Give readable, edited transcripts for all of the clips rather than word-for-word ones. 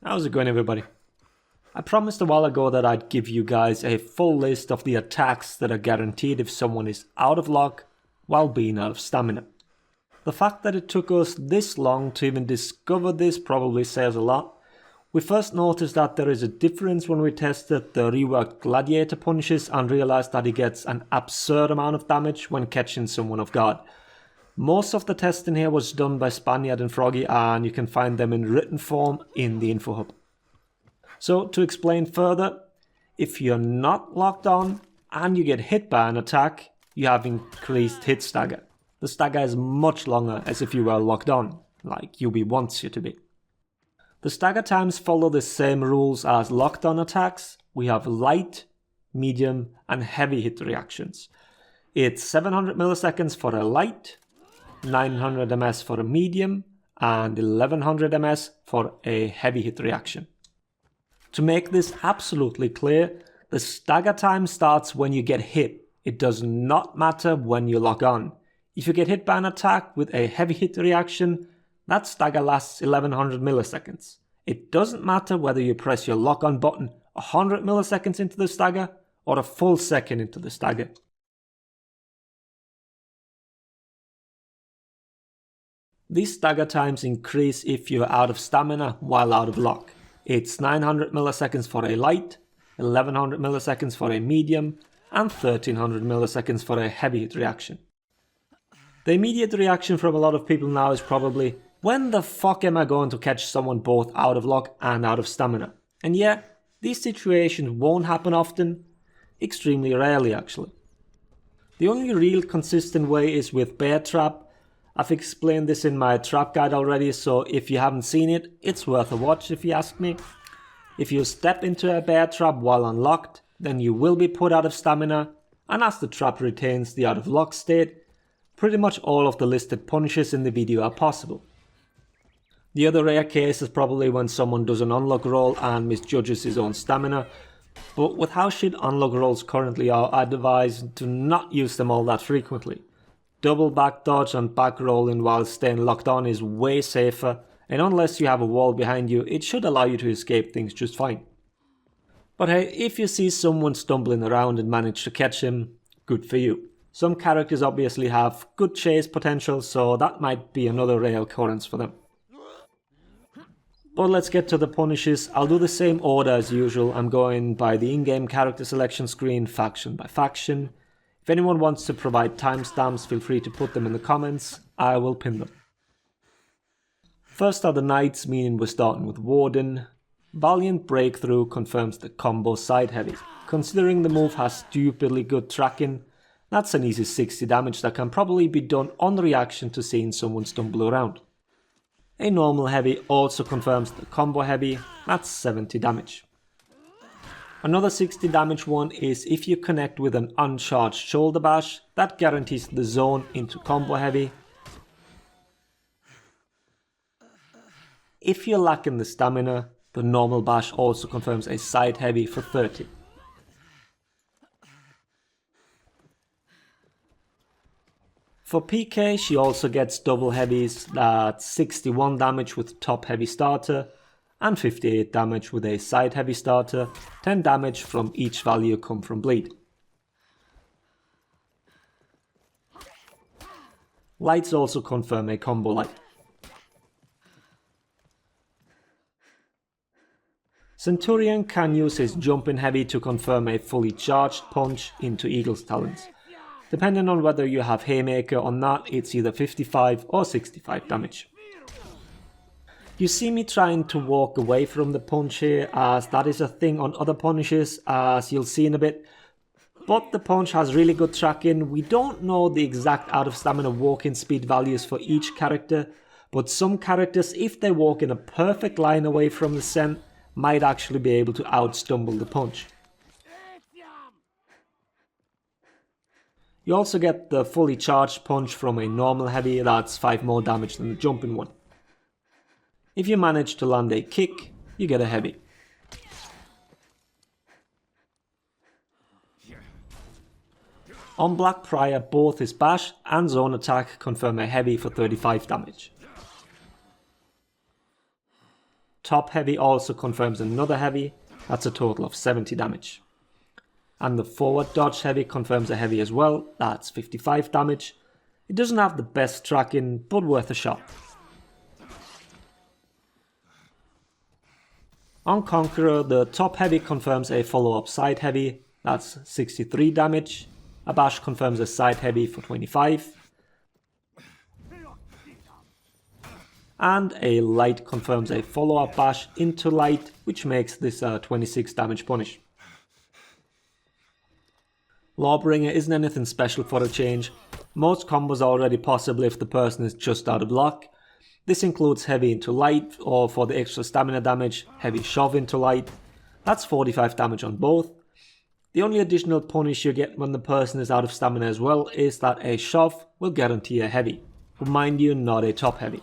How's it going, everybody? I promised a while ago that I'd give you guys a full list of the attacks that are guaranteed if someone is out of luck while being out of stamina. The fact that it took us this long to even discover this probably says a lot. We first noticed that there is a difference when we tested the reworked gladiator punishes and realized that he gets an absurd amount of damage when catching someone off guard. Most of the testing here was done by Spaniard and Froggy, and you can find them in written form in the info hub. So to explain further, if you're not locked on and you get hit by an attack, you have increased hit stagger. The stagger is much longer as if you were locked on, like UB wants you to be. The stagger times follow the same rules as locked on attacks. We have light, medium and heavy hit reactions. It's 700 milliseconds for a light, 900 ms for a medium and 1100 ms for a heavy hit reaction. To make this absolutely clear, the stagger time starts when you get hit. It does not matter when you lock on. If you get hit by an attack with a heavy hit reaction, that stagger lasts 1100 milliseconds. It doesn't matter whether you press your lock on button 100 milliseconds into the stagger or a full second into the stagger. These stagger times increase if you're out of stamina while out of lock. It's 900 milliseconds for a light, 1100 milliseconds for a medium, and 1300 milliseconds for a heavy hit reaction. The immediate reaction from a lot of people now is probably, when the fuck am I going to catch someone both out of lock and out of stamina? And yeah, these situations won't happen often, extremely rarely actually. The only real consistent way is with bear trap. I've explained this in my trap guide already, so if you haven't seen it, it's worth a watch if you ask me. If you step into a bear trap while unlocked, then you will be put out of stamina, and as the trap retains the out of lock state, pretty much all of the listed punishes in the video are possible. The other rare case is probably when someone does an unlock roll and misjudges his own stamina, but with how shit unlock rolls currently are, I advise to not use them all that frequently. Double back dodge and back rolling while staying locked on is way safer, and unless you have a wall behind you, it should allow you to escape things just fine. But hey, if you see someone stumbling around and manage to catch him, good for you. Some characters obviously have good chase potential, so that might be another rare occurrence for them. But let's get to the punishes. I'll do the same order as usual. I'm going by the in-game character selection screen, faction by faction. If anyone wants to provide timestamps, feel free to put them in the comments. I will pin them. First are the knights, meaning we're starting with Warden. Valiant Breakthrough confirms the combo side heavy. Considering the move has stupidly good tracking, that's an easy 60 damage that can probably be done on reaction to seeing someone stumble around. A normal heavy also confirms the combo heavy, that's 70 damage. Another 60 damage one is if you connect with an uncharged shoulder bash, that guarantees the zone into combo heavy. If you're lacking the stamina, the normal bash also confirms a side heavy for 30. For PK, she also gets double heavies, that's 61 damage with top heavy starter, and 58 damage with a side heavy starter. 10 damage from each value come from bleed. Lights also confirm a combo light. Centurion can use his jumping heavy to confirm a fully charged punch into Eagle's talons. Depending on whether you have Haymaker or not, it's either 55 or 65 damage. You see me trying to walk away from the punch here, as that is a thing on other punishes, as you'll see in a bit. But the punch has really good tracking. We don't know the exact out of stamina walking speed values for each character, but some characters, if they walk in a perfect line away from the scent, might actually be able to out-stumble the punch. You also get the fully charged punch from a normal heavy, that's 5 more damage than the jumping one. If you manage to land a kick, you get a heavy. On Black Prior, both his bash and zone attack confirm a heavy for 35 damage. top heavy also confirms another heavy, that's a total of 70 damage. And the forward dodge heavy confirms a heavy as well, that's 55 damage. It doesn't have the best tracking, but worth a shot. On Conqueror, the top heavy confirms a follow-up side heavy, that's 63 damage. A bash confirms a side heavy for 25. And a light confirms a follow-up bash into light, which makes this a 26 damage punish. Lawbringer isn't anything special for a change. Most combos are already possible if the person is just out of luck. This includes heavy into light, or for the extra stamina damage, heavy shove into light. That's 45 damage on both. The only additional punish you get when the person is out of stamina as well is that a shove will guarantee a heavy, but mind you, not a top heavy.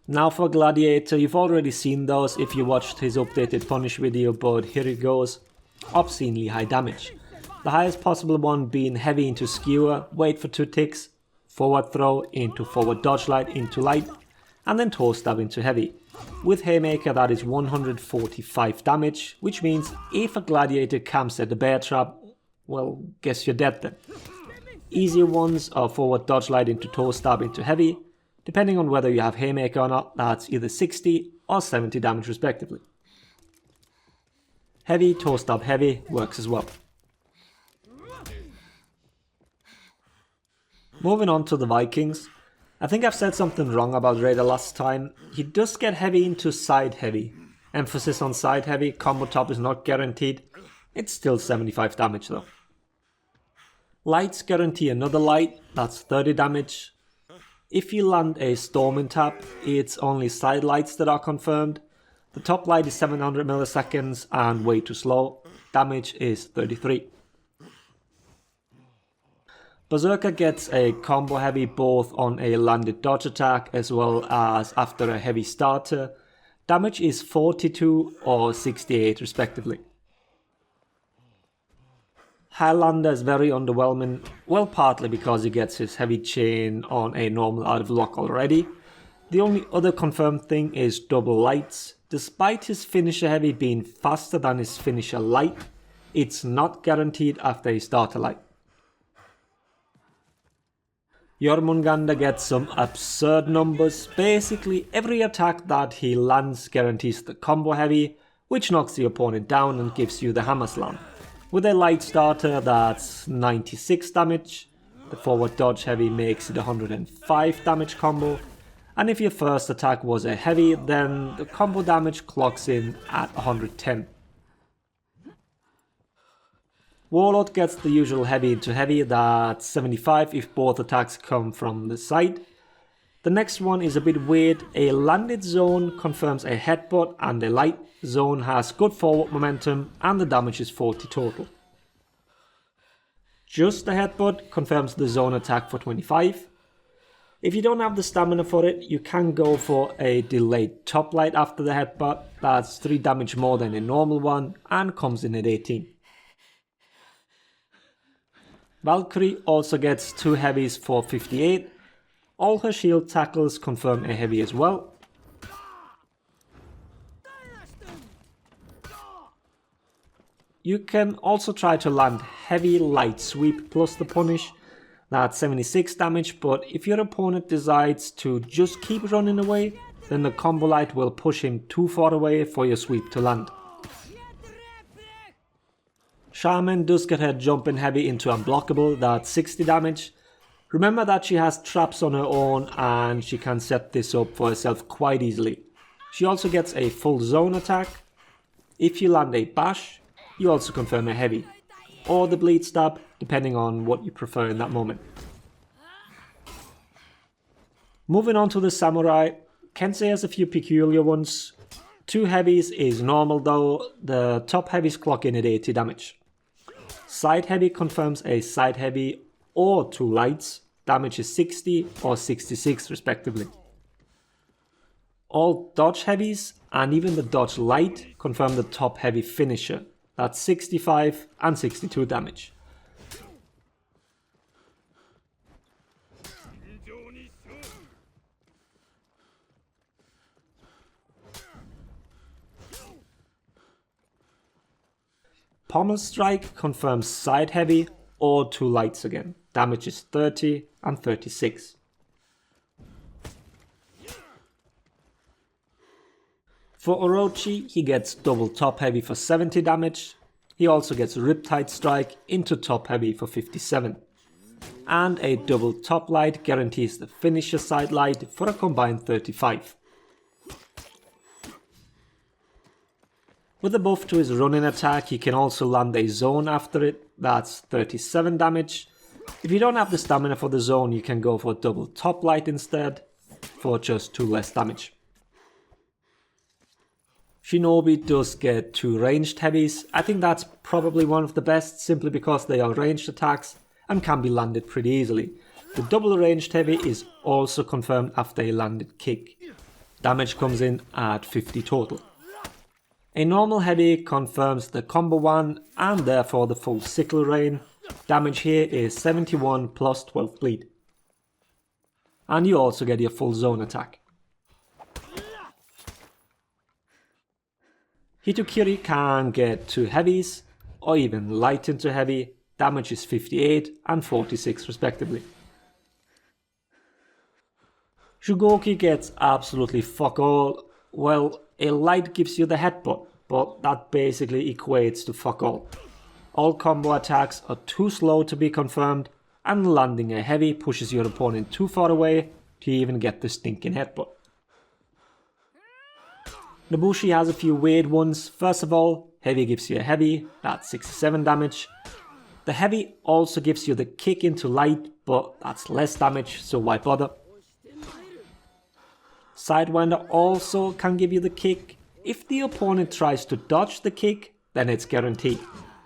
Now for Gladiator, you've already seen those if you watched his updated punish video, but here it goes. Obscenely high damage. The highest possible one being heavy into skewer, wait for 2 ticks, forward throw into forward dodge light into light, and then toe stab into heavy. With Haymaker that is 145 damage, which means if a Gladiator camps at the bear trap, well, guess you're dead then. Easier ones are forward dodge light into toe stab into heavy. Depending on whether you have Haymaker or not, that's either 60 or 70 damage respectively. Heavy, toe stab heavy works as well. Moving on to the Vikings. I think I've said something wrong about Raider last time. He does get heavy into side heavy. Emphasis on side heavy, combo top is not guaranteed. It's still 75 damage though. Lights guarantee another light, that's 30 damage. If you land a Storming tap, it's only side lights that are confirmed. The top light is 700 milliseconds and way too slow. Damage is 33. Berserker gets a combo heavy both on a landed dodge attack as well as after a heavy starter. Damage is 42 or 68 respectively. Highlander is very underwhelming, well partly because he gets his heavy chain on a normal out of lock already. The only other confirmed thing is double lights. Despite his finisher heavy being faster than his finisher light, it's not guaranteed after a starter light. Jormungandr gets some absurd numbers. Basically every attack that he lands guarantees the combo heavy, which knocks the opponent down and gives you the hammer slam. With a light starter that's 96 damage, the forward dodge heavy makes it 105 damage combo, and if your first attack was a heavy, then the combo damage clocks in at 110. Warlord gets the usual heavy into heavy, that's 75 if both attacks come from the side. The next one is a bit weird. A landed zone confirms a headbutt and a light zone has good forward momentum and the damage is 40 total. Just a headbutt confirms the zone attack for 25. If you don't have the stamina for it, you can go for a delayed top light after the headbutt. That's 3 damage more than a normal one and comes in at 18. Valkyrie also gets 2 heavies for 58. All her shield tackles confirm a heavy as well. You can also try to land heavy light sweep plus the punish. That's 76 damage, but if your opponent decides to just keep running away, then the combo light will push him too far away for your sweep to land. Shaman does get her jumping heavy into unblockable, that's 60 damage. Remember that she has traps on her own and she can set this up for herself quite easily. She also gets a full zone attack. If you land a bash, you also confirm a heavy, or the bleed stab, depending on what you prefer in that moment. Moving on to the samurai, Kensei has a few peculiar ones. 2 heavies is normal though, the top heavies clock in at 80 damage. Side heavy confirms a side heavy or 2 lights, damage is 60 or 66 respectively. All dodge heavies and even the dodge light confirm the top heavy finisher, that's 65 and 62 damage. Pommel Strike confirms side heavy or 2 lights again. Damage is 30 and 36. For Orochi, he gets double top heavy for 70 damage. He also gets Riptide Strike into top heavy for 57. And a double top light guarantees the finisher side light for a combined 35. With a buff to his running attack, he can also land a zone after it, that's 37 damage. If you don't have the stamina for the zone, you can go for double top light instead, for just 2 less damage. Shinobi does get 2 ranged heavies. I think that's probably one of the best, simply because they are ranged attacks and can be landed pretty easily. The double ranged heavy is also confirmed after a landed kick. Damage comes in at 50 total. A normal heavy confirms the combo 1 and therefore the full sickle rain. Damage here is 71 plus 12 bleed. And you also get your full zone attack. Hitokiri can get 2 heavies or even light into heavy. Damage is 58 and 46 respectively. Shugoki gets absolutely fuck all. Well, a light gives you the headbutt, but that basically equates to fuck all. All combo attacks are too slow to be confirmed, and landing a heavy pushes your opponent too far away to even get the stinking headbutt. Nobushi has a few weird ones. First of all, heavy gives you a heavy, that's 67 damage. The heavy also gives you the kick into light, but that's less damage, so why bother? Sidewinder also can give you the kick. If the opponent tries to dodge the kick, then it's guaranteed.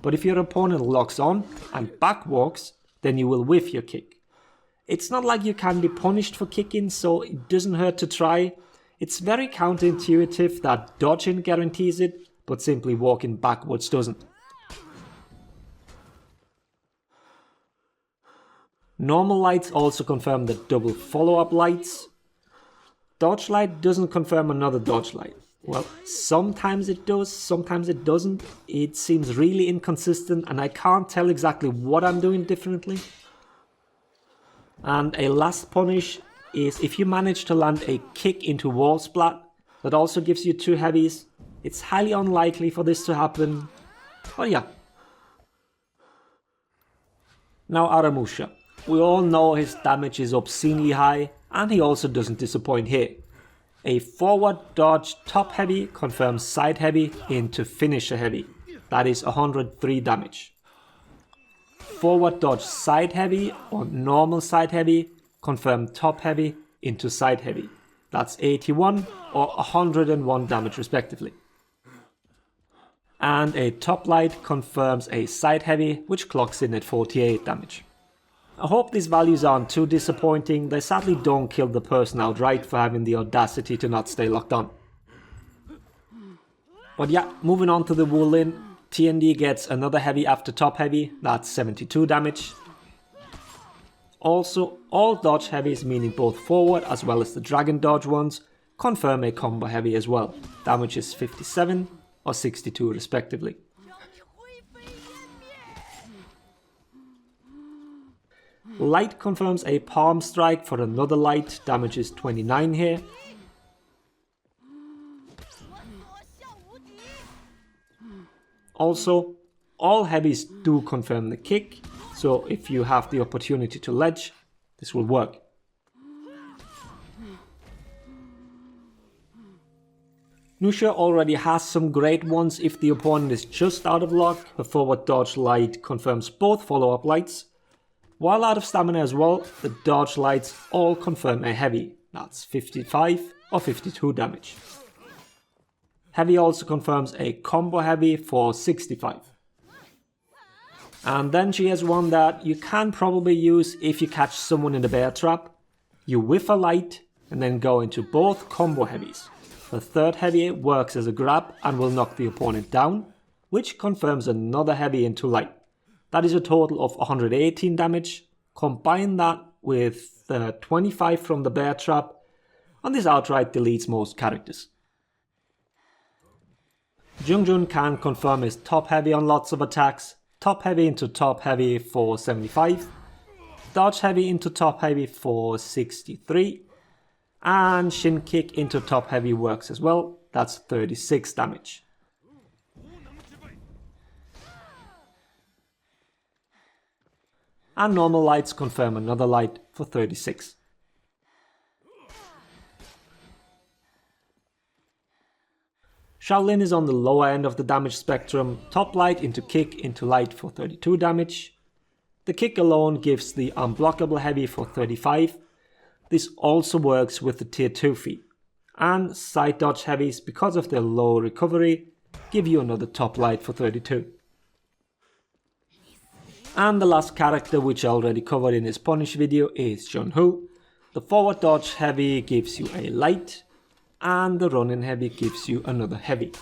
But if your opponent locks on and backwalks, then you will whiff your kick. It's not like you can be punished for kicking, so it doesn't hurt to try. It's very counterintuitive that dodging guarantees it, but simply walking backwards doesn't. Normal lights also confirm the double follow-up lights. Dodge light doesn't confirm another dodge light. Well, sometimes it does, sometimes it doesn't. It seems really inconsistent and I can't tell exactly what I'm doing differently. And a last punish is if you manage to land a kick into wall splat, that also gives you 2 heavies. It's highly unlikely for this to happen, but yeah. Now Aramusha. We all know his damage is obscenely high, and he also doesn't disappoint here. A forward dodge top heavy confirms side heavy into finisher heavy. That is 103 damage. Forward dodge side heavy or normal side heavy confirm top heavy into side heavy. That's 81 or 101 damage respectively. And a top light confirms a side heavy, which clocks in at 48 damage. I hope these values aren't too disappointing. They sadly don't kill the person outright for having the audacity to not stay locked on. But yeah, moving on to the Woolin. TND gets another heavy after top heavy, that's 72 damage. Also, all dodge heavies, meaning both forward as well as the dragon dodge ones, confirm a combo heavy as well. Damage is 57 or 62 respectively. Light confirms a palm strike for another light, damage is 29 here. Also, all heavies do confirm the kick, so if you have the opportunity to ledge, this will work. Nusha already has some great ones if the opponent is just out of luck. Her forward dodge light confirms both follow-up lights. While out of stamina as well, the dodge lights all confirm a heavy, that's 55 or 52 damage. Heavy also confirms a combo heavy for 65. And then she has one that you can probably use if you catch someone in the bear trap. You whiff a light and then go into both combo heavies. The third heavy works as a grab and will knock the opponent down, which confirms another heavy into light. That is a total of 118 damage. Combine that with the 25 from the bear trap, and this outright deletes most characters. Jungjun can confirm his top heavy on lots of attacks, top heavy into top heavy for 75, dodge heavy into top heavy for 63, and shin kick into top heavy works as well, that's 36 damage. And normal lights confirm another light for 36. Shaolin is on the lower end of the damage spectrum, top light into kick into light for 32 damage. The kick alone gives the unblockable heavy for 35. This also works with the tier 2 feat. And side dodge heavies, because of their low recovery, give you another top light for 32. And the last character, which I already covered in this punish video, is Jun-Ho. The forward dodge heavy gives you a light, and the running heavy gives you another heavy.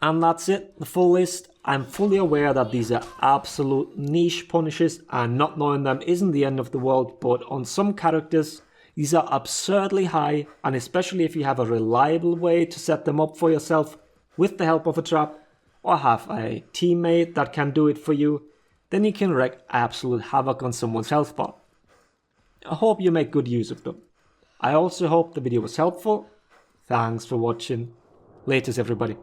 And that's it, the full list. I'm fully aware that these are absolute niche punishes, and not knowing them isn't the end of the world, but on some characters these are absurdly high, and especially if you have a reliable way to set them up for yourself with the help of a trap, or have a teammate that can do it for you, then you can wreak absolute havoc on someone's health bar. I hope you make good use of them. I also hope the video was helpful. Thanks for watching. Laters everybody.